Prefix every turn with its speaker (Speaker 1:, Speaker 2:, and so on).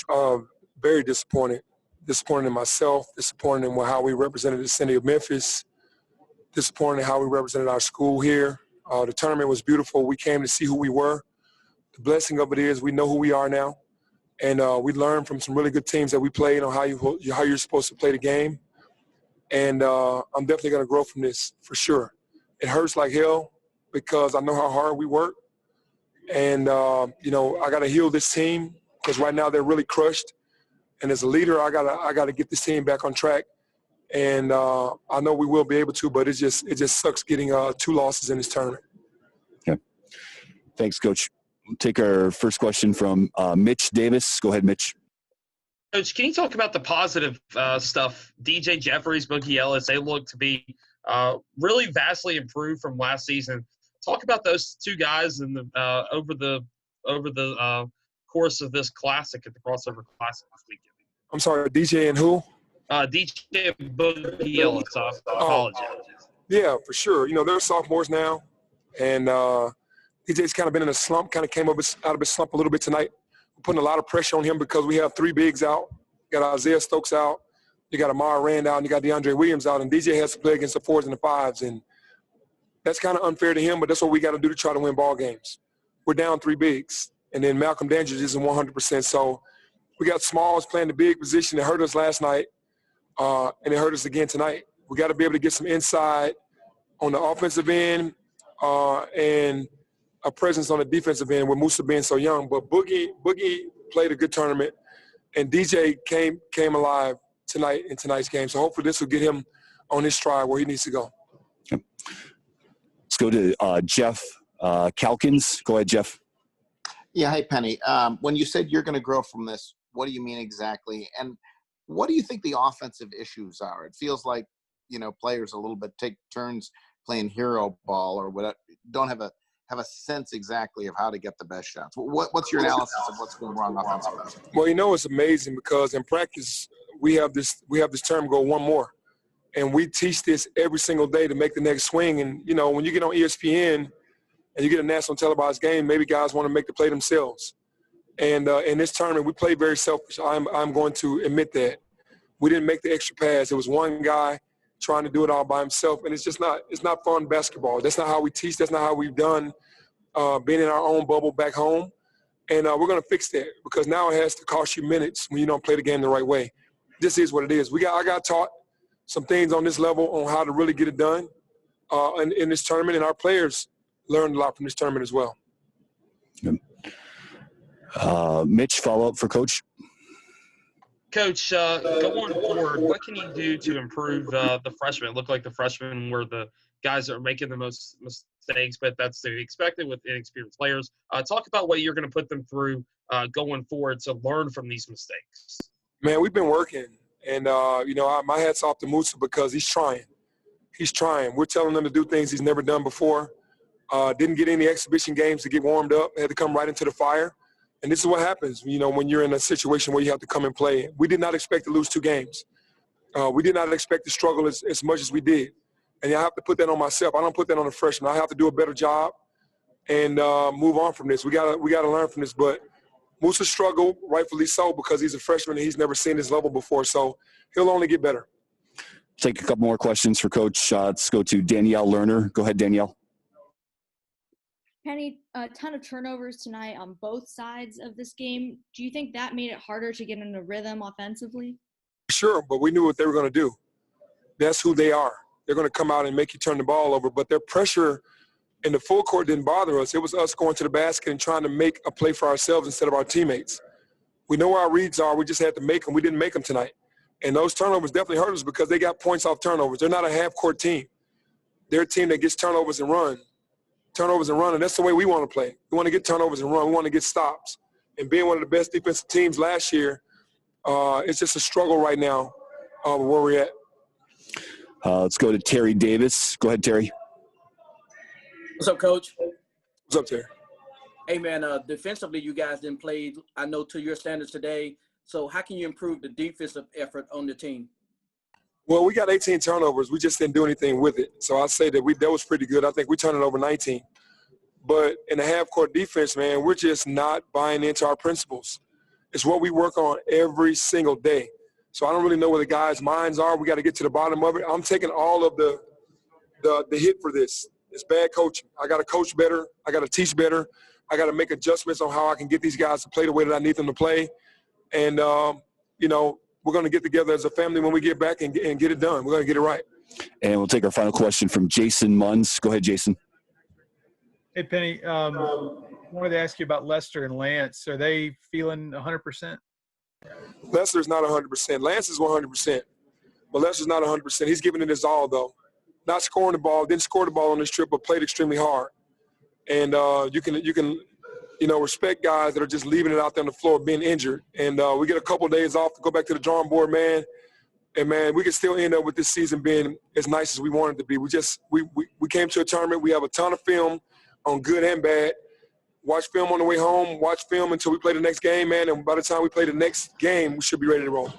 Speaker 1: Coach? Very disappointed. Disappointed in myself, disappointed in how we represented the city of Memphis, disappointed in how we represented our school here. The tournament was beautiful. We came to see who we were. The blessing of it is we know who we are now, and we learned from some really good teams that we played on how you're supposed to play the game. And I'm definitely going to grow from this for sure. It hurts like hell because I know how hard we work, and I got to heal this team because right now they're really crushed. And as a leader, I gotta get this team back on track, and I know we will be able to. But it just sucks getting 2 losses in this tournament.
Speaker 2: Okay, thanks, Coach. We'll take our first question from Mitch Davis. Go ahead, Mitch.
Speaker 3: Coach, can you talk about the positive stuff? DJ Jeffries, Boogie Ellis, they look to be really vastly improved from last season. Talk about those 2 guys in the over the course of this classic at the crossover classic this weekend.
Speaker 1: I'm sorry, DJ and who?
Speaker 3: DJ Boogie Ellis. Apologize.
Speaker 1: Yeah, for sure. They're sophomores now, and DJ's kind of been in a slump, kind of came out of his slump a little bit tonight. We're putting a lot of pressure on him because we have 3 bigs out. You got Isaiah Stokes out, you got Amara Rand out, and you got DeAndre Williams out, and DJ has to play against the 4s and the 5s, and that's kind of unfair to him, but that's what we got to do to try to win ball games. We're down 3 bigs, and then Malcolm Dandridge isn't 100%, so we got Smalls playing the big position. It hurt us last night, and it hurt us again tonight. We got to be able to get some inside on the offensive end and a presence on the defensive end with Musa being so young. But Boogie played a good tournament, and DJ came alive tonight in tonight's game. So hopefully this will get him on his stride where he needs to go.
Speaker 2: Okay. Let's go to Jeff Calkins. Go ahead, Jeff.
Speaker 4: Yeah, hey, Penny. When you said you're going to grow from this, what do you mean exactly? And what do you think the offensive issues are? It feels like, players a little bit take turns playing hero ball or whatever, don't have a sense exactly of how to get the best shots. What's your analysis of what's going wrong offensively?
Speaker 1: Well, it's amazing because in practice we have this term go one more. And we teach this every single day to make the next swing. And, when you get on ESPN and you get a national televised game, maybe guys want to make the play themselves. And in this tournament, we played very selfish. I'm going to admit that. We didn't make the extra pass. It was one guy trying to do it all by himself, and it's not fun basketball. That's not how we teach. That's not how we've done being in our own bubble back home. And we're going to fix that because now it has to cost you minutes when you don't play the game the right way. This is what it is. I got taught some things on this level on how to really get it done in this tournament, and our players learned a lot from this tournament as well.
Speaker 2: Yep. Mitch, follow-up for Coach.
Speaker 3: Coach, going forward, what can you do to improve the freshmen? It looked like the freshmen were the guys that are making the most mistakes, but that's to be expected with inexperienced players. Talk about what you're going to put them through going forward to learn from these mistakes.
Speaker 1: Man, we've been working, and, my hat's off to Musa because he's trying. He's trying. We're telling him to do things he's never done before. Didn't get any exhibition games to get warmed up. Had to come right into the fire. And this is what happens, when you're in a situation where you have to come and play. We did not expect to lose 2 games. We did not expect to struggle as much as we did. And I have to put that on myself. I don't put that on the freshmen. I have to do a better job and move on from this. We gotta learn from this. But Musa struggled, rightfully so, because he's a freshman and he's never seen this level before. So he'll only get better.
Speaker 2: Take a couple more questions for Coach. Let's go to Danielle Lerner. Go ahead, Danielle.
Speaker 5: Penny, a ton of turnovers tonight on both sides of this game. Do you think that made it harder to get in a rhythm offensively?
Speaker 1: Sure, but we knew what they were going to do. That's who they are. They're going to come out and make you turn the ball over. But their pressure in the full court didn't bother us. It was us going to the basket and trying to make a play for ourselves instead of our teammates. We know where our reads are. We just had to make them. We didn't make them tonight. And those turnovers definitely hurt us because they got points off turnovers. They're not a half-court team. They're a team that gets turnovers and run. And that's the way we want to play. We want to get turnovers and run. We want to get stops. And being one of the best defensive teams last year, it's just a struggle right now where we're at.
Speaker 2: Let's go to Terry Davis. Go ahead, Terry.
Speaker 6: What's up, Coach?
Speaker 1: What's up, Terry?
Speaker 6: Hey, man, defensively, you guys didn't play, I know, to your standards today. So how can you improve the defensive effort on the team?
Speaker 1: Well, we got 18 turnovers. We just didn't do anything with it. So I'd say that was pretty good. I think we turned it over 19. But in the half-court defense, man, we're just not buying into our principles. It's what we work on every single day. So I don't really know where the guys' minds are. We got to get to the bottom of it. I'm taking all of the hit for this. It's bad coaching. I got to coach better. I got to teach better. I got to make adjustments on how I can get these guys to play the way that I need them to play. And, you know, we're going to get together as a family when we get back and get it done. We're going to get it right.
Speaker 2: And we'll take our final question from Jason Munns. Go ahead, Jason.
Speaker 7: Hey, Penny. Wanted to ask you about Lester and Lance. Are they feeling 100%?
Speaker 1: Lester's not 100%. Lance is 100%. But Lester's not 100%. He's giving it his all, though. Not scoring the ball, didn't score the ball on this trip, but played extremely hard. And you can respect guys that are just leaving it out there on the floor being injured. And we get a couple of days off to go back to the drawing board, man. And, man, we can still end up with this season being as nice as we want it to be. We came to a tournament. We have a ton of film on good and bad. Watch film on the way home. Watch film until we play the next game, man. And by the time we play the next game, we should be ready to roll.